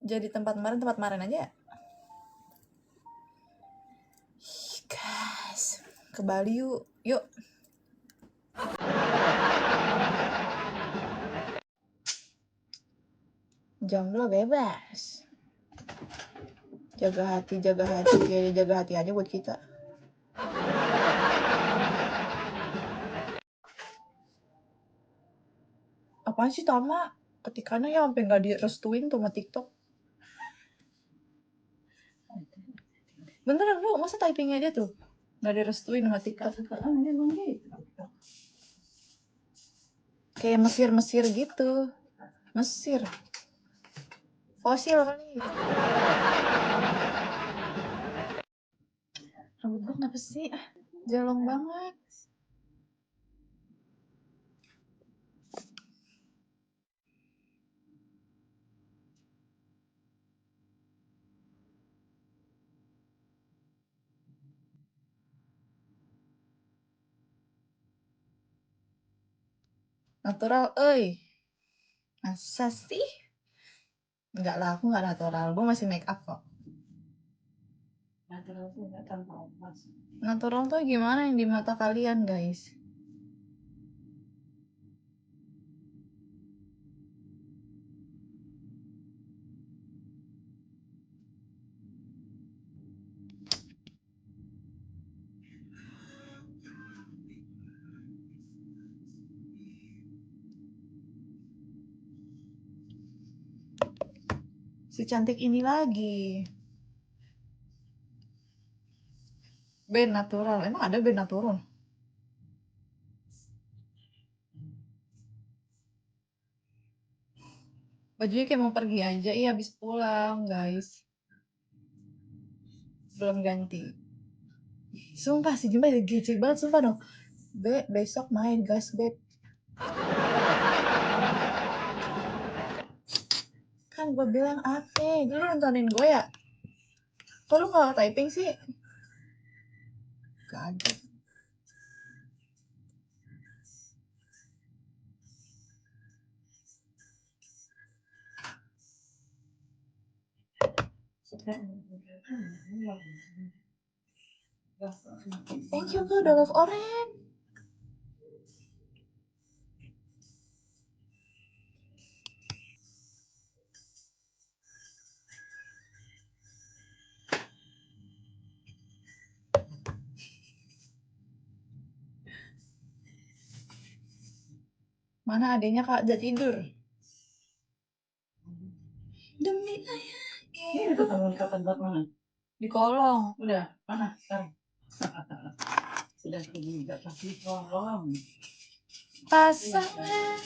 Jadi tempat kemarin aja ya. Guys, ke Bali yuk. Jomblo bebas. Jaga hati aja buat kita. Apaan sih Tama? Ketikannya ya sampai nggak direstuin tuh sama TikTok. Beneran lu, masa typingnya dia tuh nggak direstuin sama TikTok? Kayak Mesir gitu. Mesir. Fosil kali. Rambut gue kenapa sih? Jalong banget. Natural, masa sih? Enggak lah, aku nggak natural. Gue masih make up kok. Natural tuh nggak tanpa emas. Natural tuh gimana yang di mata kalian, guys? Si cantik ini lagi. Band natural. Emang ada band natural? Bajunya kayak mau pergi aja. Iya, habis pulang, guys. Belum ganti. Sumpah si Jumba gece banget, sumpah dong. Besok main gas, Beb. Kan gue bilang apa? Dulu nontonin gue ya? Kok lu gak typing sih? Kaget. Thank you, udah love orange. Mana adanya Kak? Udah tidur. Demi ayah. Ini ketemu kapan buat mana? Di kolong. Udah, mana sekarang? Sudah pergi, nggak pasti kolong. Pasangan.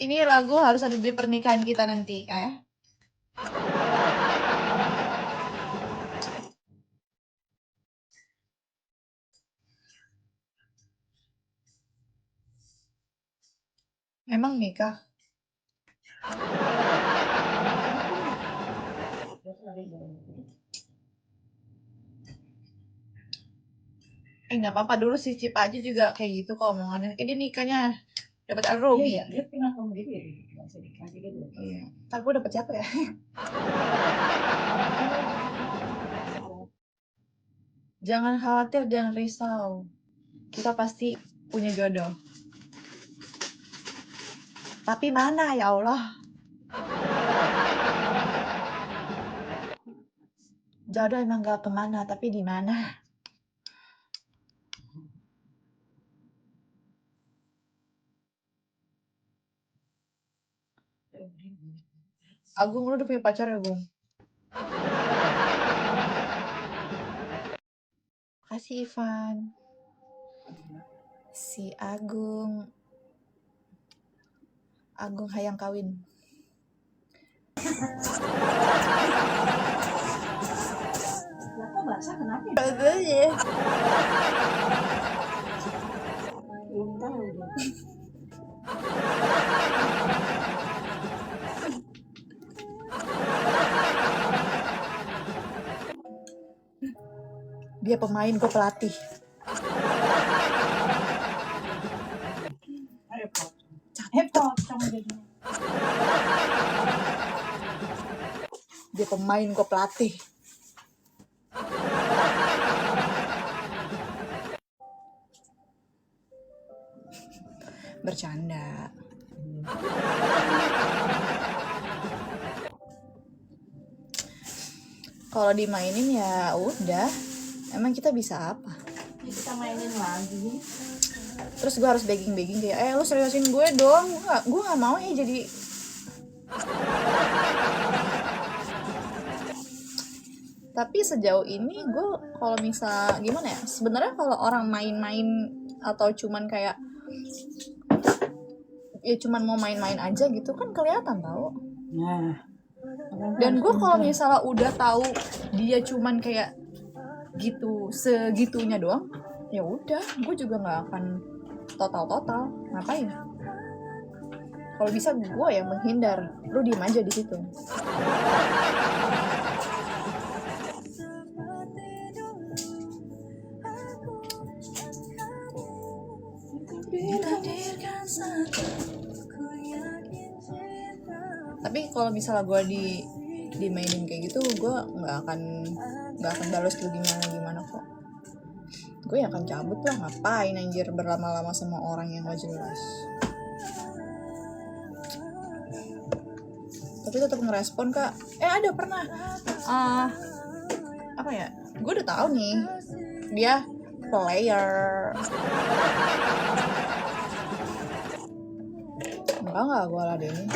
Ini lagu harus ada di pernikahan kita nanti, ya. Emang nikah? Nggak apa-apa dulu si Cip aja juga kayak gitu kok omongannya. Ini nikahnya dapat Arobi. Iya, dia pernah ngomong gitu ya. Nggak usah dikasih gitu. Iya. Ntar gue dapet siapa ya? Jangan khawatir, jangan risau. Kita pasti punya jodoh. Tapi mana ya Allah? Jodoh emang gak kemana, tapi di mana? Agung, lu udah punya pacar ya, Agung? Kasih Ivan. Si Agung hayang kawin. Kenapa basah? Kenapa? Katanya. Belum tahu. Dia pemain, gue pelatih. Pocong jadinya. Dia pemain, gue pelatih. Bercanda. Kalau dimainin ya udah. Emang kita bisa apa? Ya, kita mainin lagi. Terus gue harus begging kayak, lu seriusin gue dong. Gue nggak mau ya jadi. Tapi sejauh ini gue kalau misal gimana ya, sebenarnya kalau orang main-main atau cuman kayak ya cuman mau main-main aja gitu kan kelihatan tau. Nah, Dan gue kalau misalnya udah tahu dia cuman kayak gitu segitunya doang, ya udah gue juga nggak akan total ngapain. Kalau bisa gue yang menghindar, lu diem aja di situ. Tapi kalau misalnya gue dimainin kayak gitu, gue nggak akan balas ke gimana kok. Gue akan cabut lah, ngapain anjir berlama-lama sama orang yang gak jelas. Tapi tetap ngerespon kak. Ada pernah apa ya, gue udah tahu nih dia player. Enggak gue ladenin.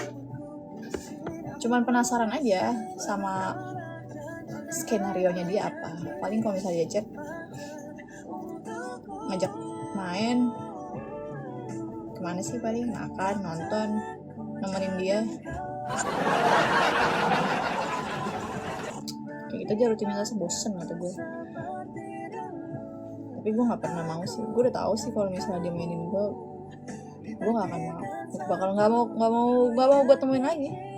Cuman penasaran aja sama skenario-nya dia apa. Paling kalau misalnya dia chat ngajak main kemana sih, paling makan, nonton, nemenin dia. Kayak gitu aja rutinitasnya, bosen kata gue. Tapi gue nggak pernah mau sih. Gue udah tahu sih kalau misalnya dia mainin gue nggak akan mau. Bakal nggak mau gue temuin lagi.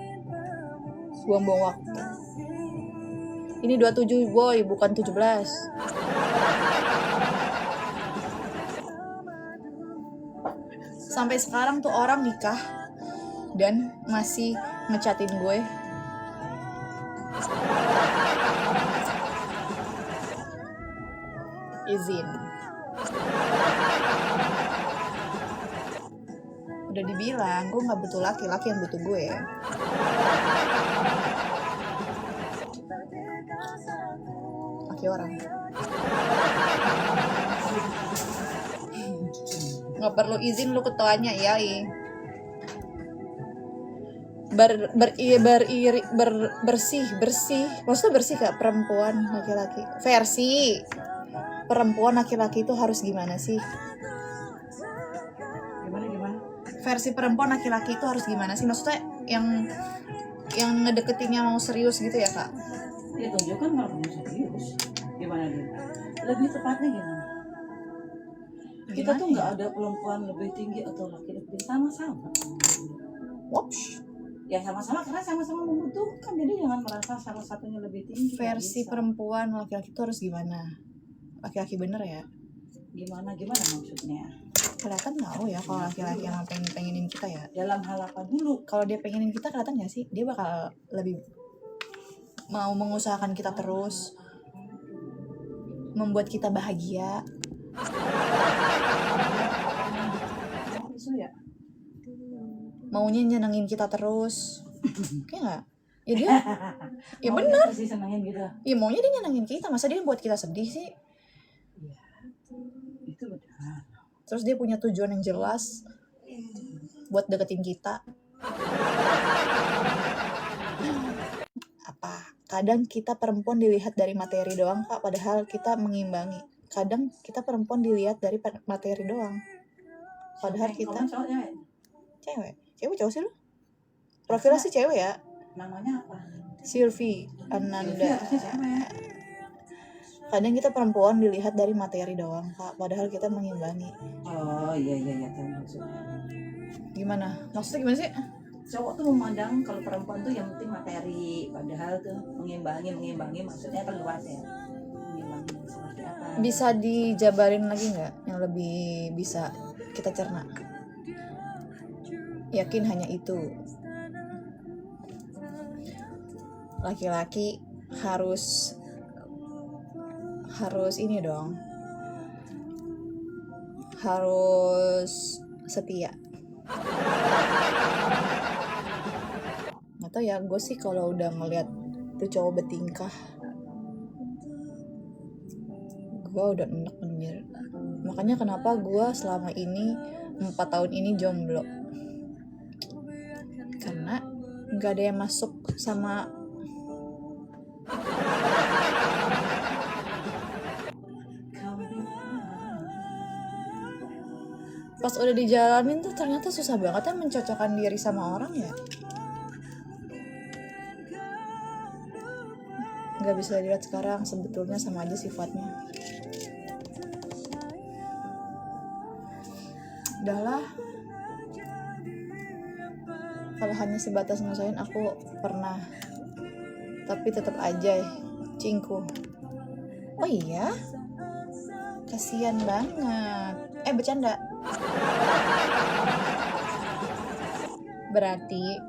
Buang-buang waktu. Ini 27 boy, bukan 17. Sampai sekarang tuh orang nikah dan masih ngechatin gue. Izin. Udah dibilang, gue gak butuh laki yang butuh gue. Laki orang. Gak perlu izin lu ketuanya, ya. Bersih. Maksudnya bersih gak perempuan laki-laki? Versi perempuan laki-laki itu harus gimana sih? Gimana? Versi perempuan laki-laki itu harus gimana sih? Maksudnya yang ngedeketinnya mau serius gitu ya kak? Ya tunjukkan kalau kamu serius. Gimana dia? Lebih tepatnya gimana? Kita tuh nggak ada perempuan lebih tinggi atau laki lebih sama-sama. Wops. Ya sama-sama karena sama-sama membutuhkan. Jadi jangan merasa salah satunya lebih tinggi. Versi perempuan laki-laki itu harus gimana? Laki-laki bener ya? Gimana maksudnya? Kelihatan nggak ya kalau laki-laki yang pengenin kita ya? Dalam hal apa dulu? Kalau dia pengenin kita kelihatan nggak sih? Dia bakal lebih mau mengusahakan kita terus, membuat kita bahagia. Maunya nyenengin kita terus, kayak nggak? Ya dia, ya benar. Ya maunya dia nyenengin kita, masa dia buat kita sedih sih? Ya, itu benar. Terus dia punya tujuan yang jelas buat deketin kita. Apa? Kadang kita perempuan dilihat dari materi doang kak, padahal kita mengimbangi. Kadang kita perempuan dilihat dari materi doang, padahal kita cewek cowok sih lu? Profilnya sih cewek ya. Namanya apa? Sylvie Ananda. Kadang kita perempuan dilihat dari materi doang kak, padahal kita mengimbangi. Oh iya tahu maksudnya. Gimana? Maksudnya gimana sih? Cowok tuh memandang kalau perempuan tuh yang penting materi, padahal tuh mengimbangi maksudnya kan luas ya. Mengimbangi seperti apa? Bisa dijabarin lagi nggak yang lebih bisa kita cerna? Yakin hanya itu? laki-laki harus ini dong, harus setia. Nggak tahu ya, gue sih kalau udah ngeliat tuh cowok bertingkah, gue udah enek anjir. Makanya kenapa gue selama ini 4 tahun ini jomblo, karena nggak ada yang masuk sama pas udah dijalanin tuh ternyata susah banget ya mencocokkan diri sama orang ya. Nggak bisa dilihat sekarang, sebetulnya sama aja sifatnya. Udahlah, kalau hanya sebatas ngerasain aku pernah, tapi tetap aja cingku. Oh iya, kasian banget. Bercanda. Berarti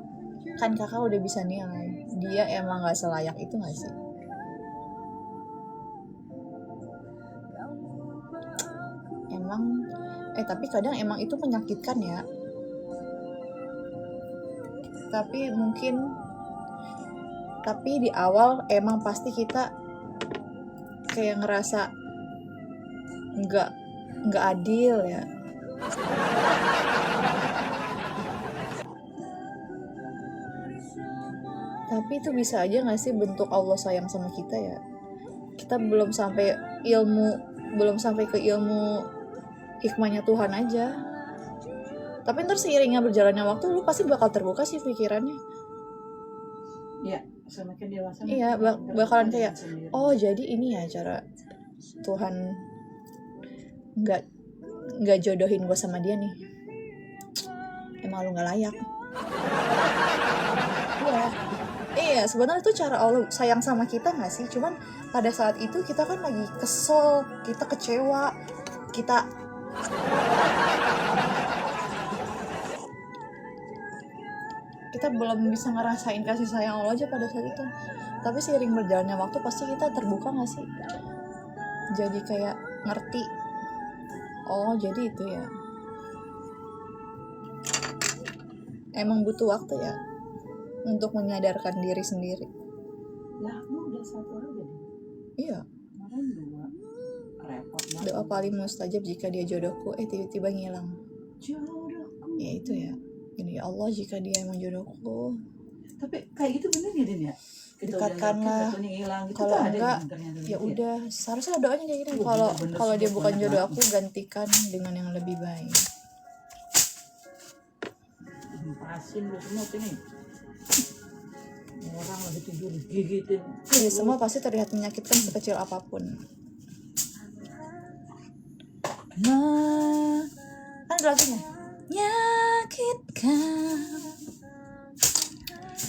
kan kakak udah bisa nilai dia emang gak selayak itu gak sih? Emang tapi kadang emang itu menyakitkan ya. Tapi di awal emang pasti kita kayak ngerasa nggak adil ya. Tapi itu bisa aja nggak sih bentuk Allah sayang sama kita ya? Kita belum sampai ke ilmu hikmahnya Tuhan aja. Tapi ntar seiringnya berjalannya waktu lu pasti bakal terbuka sih pikirannya. Iya, semakin dewasa. Iya, bakalan kayak oh jadi ini ya cara Tuhan nggak jodohin gue sama dia nih. Emang lu nggak layak. Iya, sebenarnya itu cara Allah sayang sama kita nggak sih? Cuman pada saat itu kita kan lagi kesel, kita kecewa, kita belum bisa ngerasain kasih sayang Allah aja pada saat itu. Tapi seiring berjalannya waktu pasti kita terbuka nggak sih? Jadi kayak ngerti. Oh jadi itu ya. Emang butuh waktu ya untuk menyadarkan diri sendiri. Lah, lu udah 1 aja deh. Iya. Kemarin 2. Repot banget. Doa paling mustajab jika dia jodohku, tiba-tiba ngilang. Jodohku. Ya itu ya. Ini ya Allah jika dia emang jodohku. Tapi kayak gitu bener ya Din ya? Dekatkanlah. Gitu kalau enggak, ya udah. Seharusnya doanya kayak gini. Kalau dia bukan jodoh aku, gantikan dengan yang lebih baik. Pasin lu semua sini. Orang lagi tidur gigitin. Ini semua pasti terlihat menyakitkan sekecil apapun. Kan ada lagunya. Menyakitkan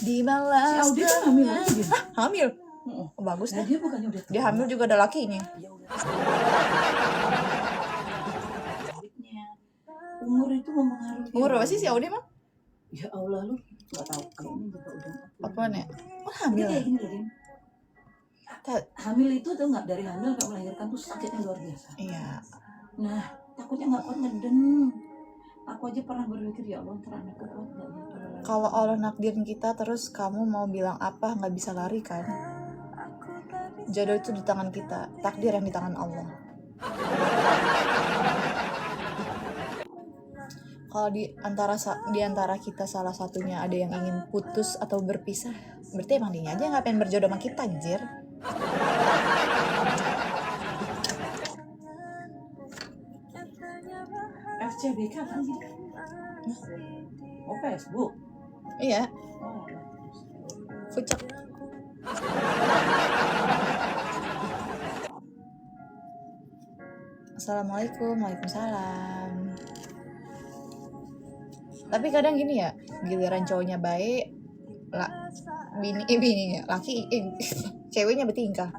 di balas. Si Audi kan hamil lagi. Hah, hamil? Oh, bagus Nah, deh. dia bukannya udah Dia hamil juga ada lakinya. Ya udah. Umur itu mempengaruhi. Umur berapa sih si Audi mah? Ya Allah lu nggak tahu kayaknya juga udah. Apaan ya? Oh Dia hamil. kayak gini loh Din. Hamil itu tuh nggak, dari hamil nggak melahirkan tuh sakitnya luar biasa. Iya. Nah takutnya nggak kuat ngeden. Aku aja pernah berpikir ya Allah ntar anakku kuat nggak ya. Kalau Allah nakdirin kita terus kamu mau bilang apa, nggak bisa lari kan? Jodoh itu di tangan kita, takdir yang di tangan Allah. Kalau di antara kita salah satunya ada yang ingin putus atau berpisah, berarti emang dia aja nggak pengen berjodoh sama kita, anjir. FCBK kan gitu. Oh Facebook. Iya, Oh. fucek. Assalamualaikum, waalaikumsalam. Tapi kadang gini ya, giliran cowoknya baik, ceweknya bertingkah.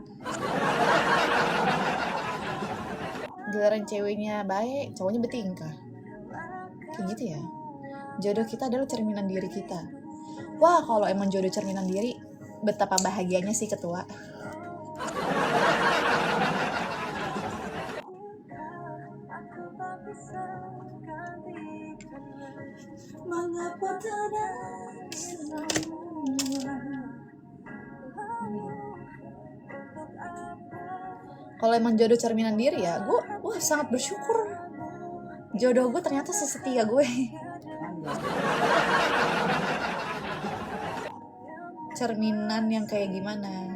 Giliran ceweknya baik, cowoknya bertingkah. Kayak gitu ya. Jodoh kita adalah cerminan diri kita. Wah, kalau emang jodoh cerminan diri, betapa bahagianya si ketua. Mengapa tenang semua? Kalau emang jodoh cerminan diri ya, gue sangat bersyukur. Jodoh gue ternyata sesetia gue. Cerminan yang kayak gimana?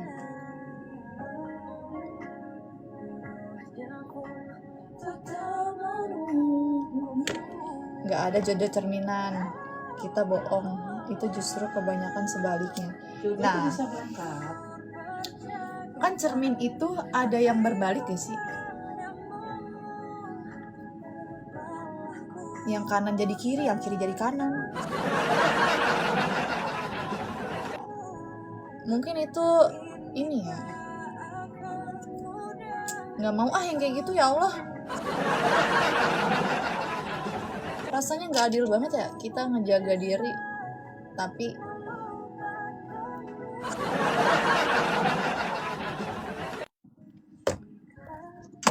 Gak ada jodoh cerminan. Kita bohong. Itu justru kebanyakan sebaliknya. Jodoh Nah, tuh bisa berangkat. kan cermin itu ada yang berbalik ya sih? Yang kanan jadi kiri, yang kiri jadi kanan. Mungkin itu ini ya, nggak mau yang kayak gitu, ya Allah. Rasanya nggak adil banget ya kita ngejaga diri tapi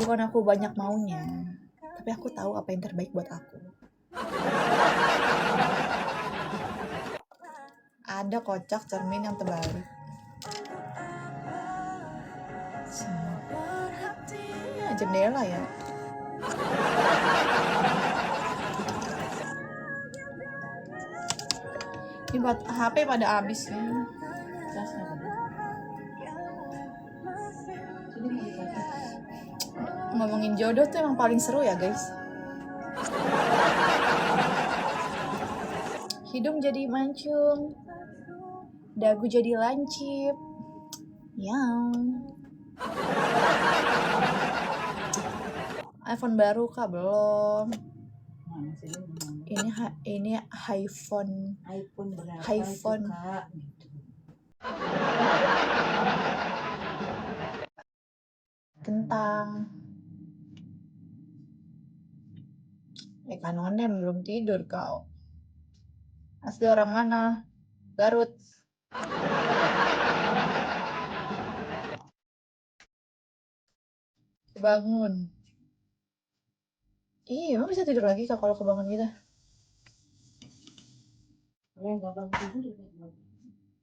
bukan aku banyak maunya, tapi aku tahu apa yang terbaik buat aku. Ada kocak cermin yang terbalik. Jendela ya. Ini buat HP pada habis ya. Ngomongin jodoh tuh emang paling seru ya guys. Hidung jadi mancung, dagu jadi lancip. iPhone baru kah? Belum. Ini iPhone berapa iPhone. itu, Kak? Kentang. Kanonen belum tidur kau. Asli orang mana? Garut. Bangun. Iya, emang bisa tidur lagi kalau kebangun gitu?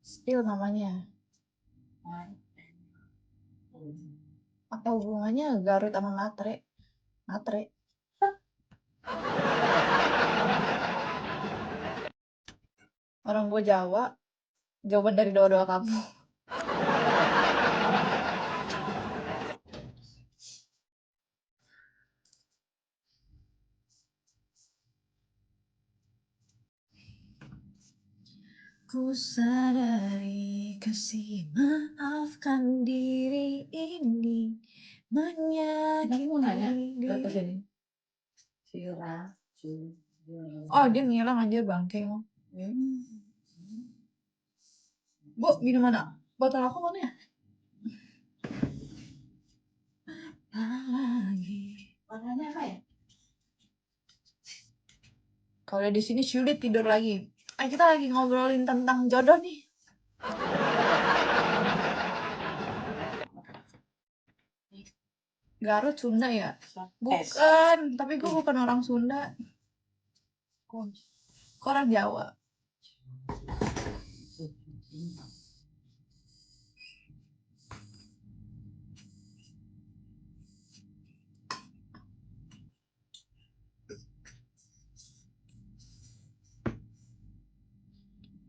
Still namanya. Apa hubungannya Garut sama matre? Matre. Orang gue Jawa. Jawaban dari doa-doa kamu. Ku sadari kasih maafkan diri ini menyakiti diri. Oh, dia ngilang anjir bangke. Bu, minum mana? Botol aku mana ya? Lagi. Warnanya apa ya? Kalau di sini sulit tidur lagi. Kita lagi ngobrolin tentang jodoh nih. Garut Sunda ya? Bukan, tapi gue bukan orang Sunda. Kok orang Jawa.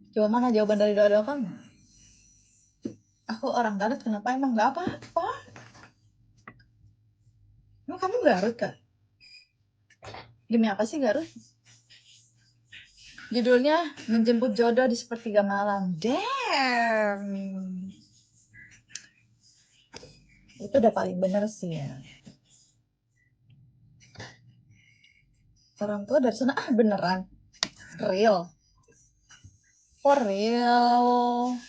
Coba mana jawaban dari doa-doa kamu? Aku orang Garut, kenapa? Emang gak apa-apa. Emang kamu Garut kak? Demi apa sih Garut? Judulnya Menjemput Jodoh di Sepertiga Malam. Damn. Itu udah paling bener sih ya. Orang tua dari sana beneran. Real. For real.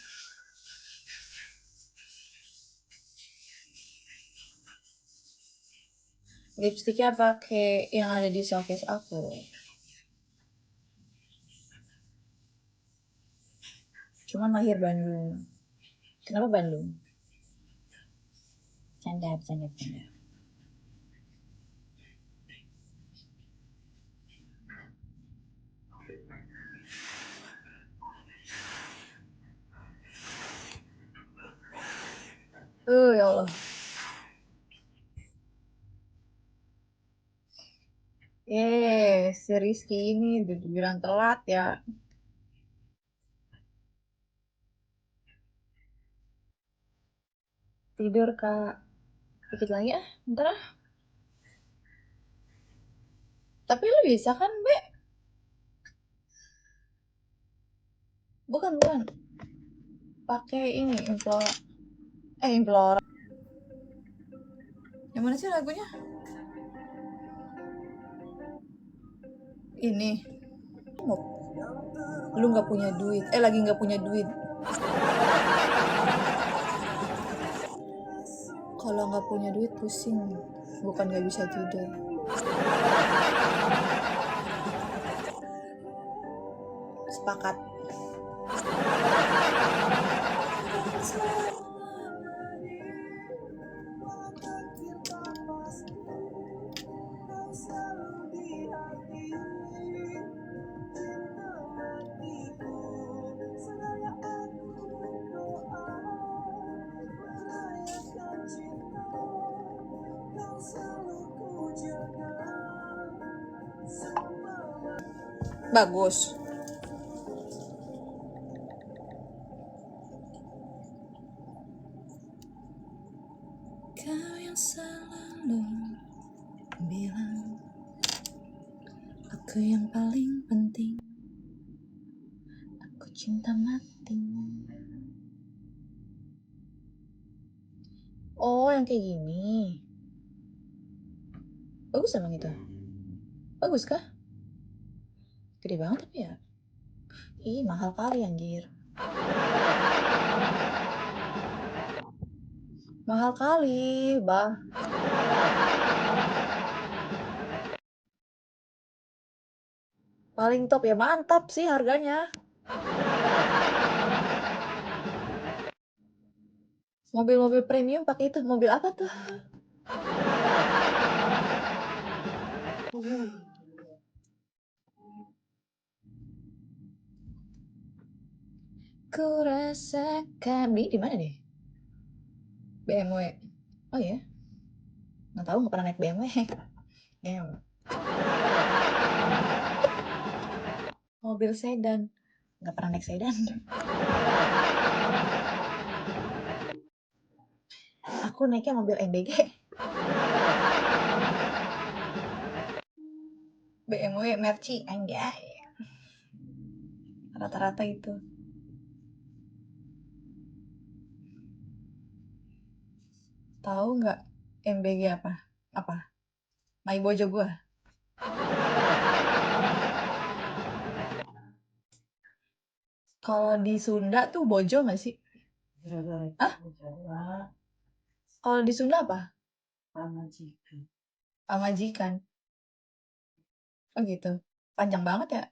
Lipstiknya pakai yang ada di showcase aku. Cuman lahir Bandung. Kenapa Bandung? Canda. Ya Allah. Si Rizky ini udah dibilang telat ya. Tidur, Kak. Dikit lagi ah, bentar ah. Tapi lu bisa kan, Be? Bukan. Pakai ini, Implora. Yang mana sih lagunya? Ini. Lu nggak punya duit. Lagi nggak punya duit. Kalau nggak punya duit pusing. Bukan nggak bisa tidur. Sepakat. Bagus. Kau yang selalu bilang aku yang paling penting, aku cinta mati. Oh, yang kayak gini. Bagus emang itu. Bagus kah? Gede banget tapi ya. Ih, mahal kali anjir. Mahal kali, bah. Paling top ya, mantap sih harganya. Mobil-mobil premium pakai itu. Mobil apa tuh? Ku rasakan di mana nih? BMW. Oh ya, nggak tahu, nggak pernah naik BMW. Ya. Mobil sedan, nggak pernah naik sedan. Aku naiknya mobil MBG. BMW Merci anjay. Rata-rata itu. Tahu nggak MBG apa? Apa? My Bojo gua. Kalau di Sunda tuh bojo nggak sih? Hah? Kalau di Sunda apa? Pamajikan. Pamajikan. Oh gitu. Panjang banget ya.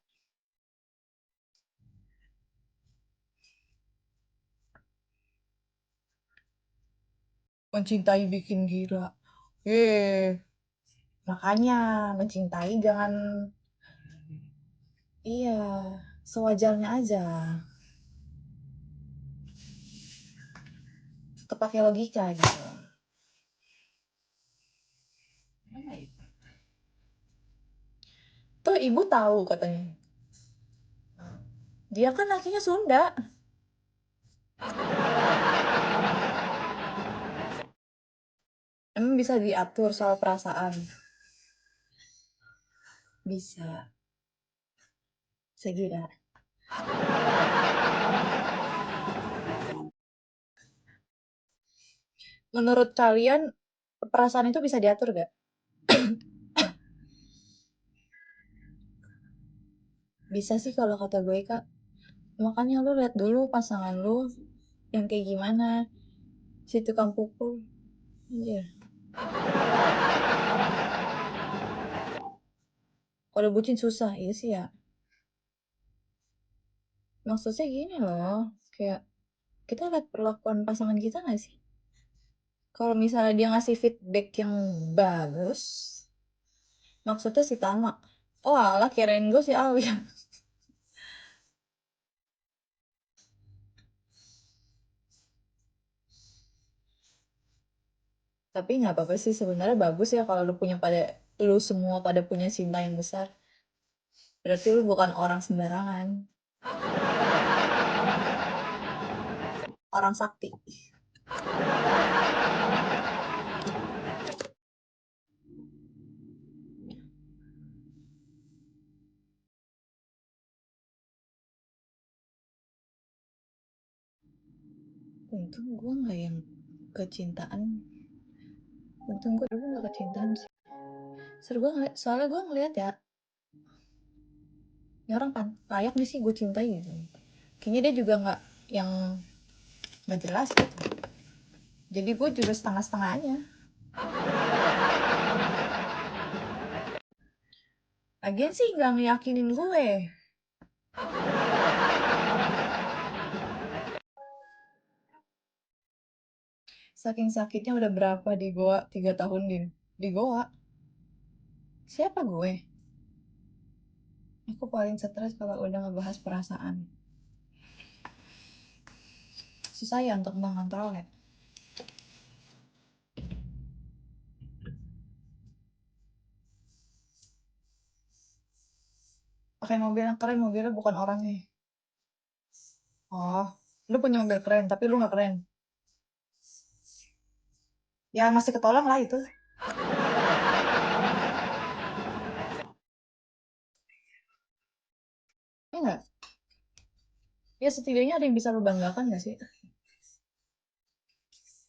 Mencintai bikin gila. Makanya mencintai jangan, iya, sewajarnya aja. Tetap pakai logika gitu. Tuh ibu tahu katanya. Dia kan aslinya Sunda. Emang bisa diatur soal perasaan? Bisa. Segera. Menurut kalian perasaan itu bisa diatur gak? Bisa sih kalau kata gue, Kak. Makanya lu lihat dulu pasangan lu yang kayak gimana. Si tukang pukul. Anjir. Kalau bucin susah, iya sih ya. Maksudnya gini loh, kayak kita lihat perlakuan pasangan kita nggak sih? Kalau misalnya dia ngasih feedback yang bagus, maksudnya si Tama, oh alah kirain gue si Awi. Tapi nggak apa-apa sih sebenarnya, bagus ya kalau lu semua pada punya cinta yang besar. Berarti lu bukan orang sembarangan, orang sakti. Untung gue nggak yang kecintaan. Untung gue dulu nggak kecintaan sih. Seru gue ngeliat, soalnya gue ngeliat ya, ini orang kan layak nih sih gue cintai gitu. Kayaknya dia juga nggak yang nggak jelas gitu. Jadi gue juga setengah-setengah aja. Lagian sih nggak ngeyakinin gue. Saking sakitnya udah berapa di Goa, 3 tahun di Goa. Siapa gue? Aku paling stres kalau udah ngebahas perasaan. Susah ya untuk mengontrolnya. Pakai mobil yang keren, mobilnya bukan orangnya. Oh, lu punya mobil keren, tapi lu nggak keren. Ya masih ketolong lah itu. Ya nggak? Ya setidaknya ada yang bisa lu banggakan nggak sih?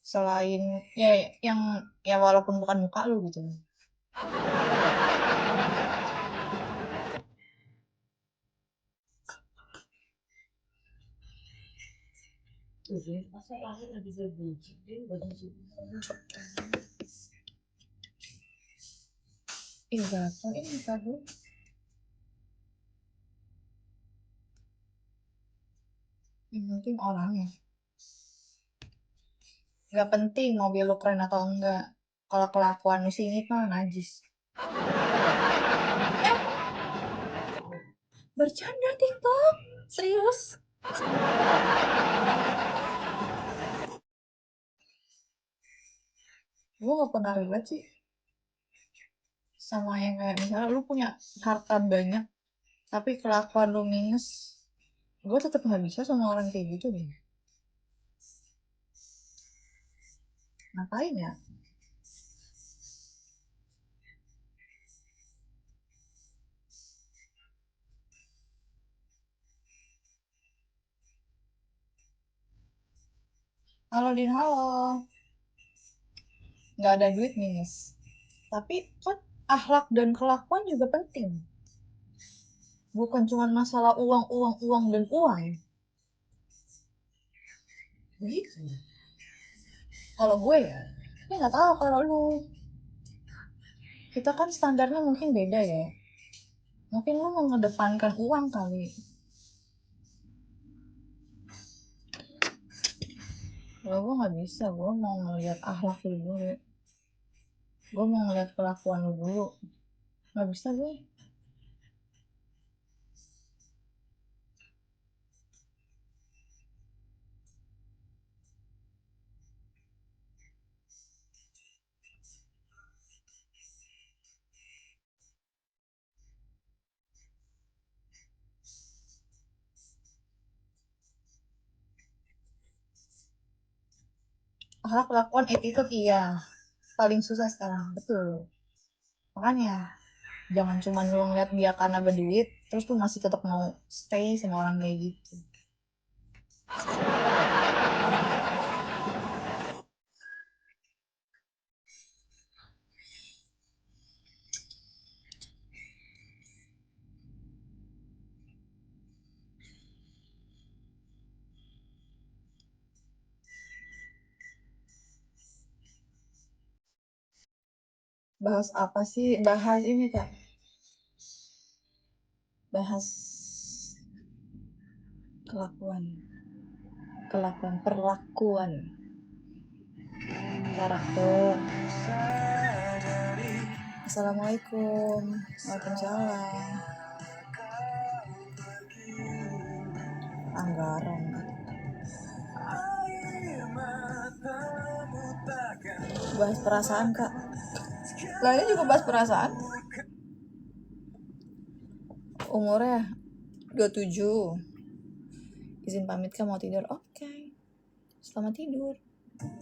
Selain ya yang ya walaupun bukan muka lu gitu. Masa lahir lagi benci dia benci. Ih gatel ini tadi. Yang penting orangnya. Nggak penting mobil lu keren atau enggak. Kalau kelakuan lu singit mah najis. Bercanda TikTok. Serius. Gue gak pernah relate sih sama yang kayak misalnya lu punya harta banyak tapi kelakuan lu minus. Gue tetap nggak bisa sama orang kayak gitu deh. Ngapain ya? Halo Din, halo. Nggak ada duit minus. Tapi kan akhlak dan kelakuan juga penting. Bukan cuma masalah uang, uang, uang, dan uang. Begitu. Kalau gue ya, gue nggak tahu kalau lu. Kita kan standarnya mungkin beda ya. Mungkin lu mengedepankan uang kali. Kalau gue nggak bisa, gue mau ngeliat akhlak lu dulu. Gue mau ngeliat kelakuan lu dulu. Nggak bisa gue. Akhlak, kelakuan, attitude iya. Paling susah sekarang, betul. Makanya, jangan cuma lu ngeliat dia karena berduit, terus lu masih tetap mau stay sama orang kayak gitu. Bahas apa sih? Bahas ini kak. Bahas kelakuan. Kelakuan, perlakuan, karakter. Assalamualaikum. Waalaikumsalam. Anggaran. Bahas perasaan, Kak. Lah ini juga bahas perasaan. Umurnya 27. Izin pamit, Kak, mau tidur. Oke. Selamat tidur.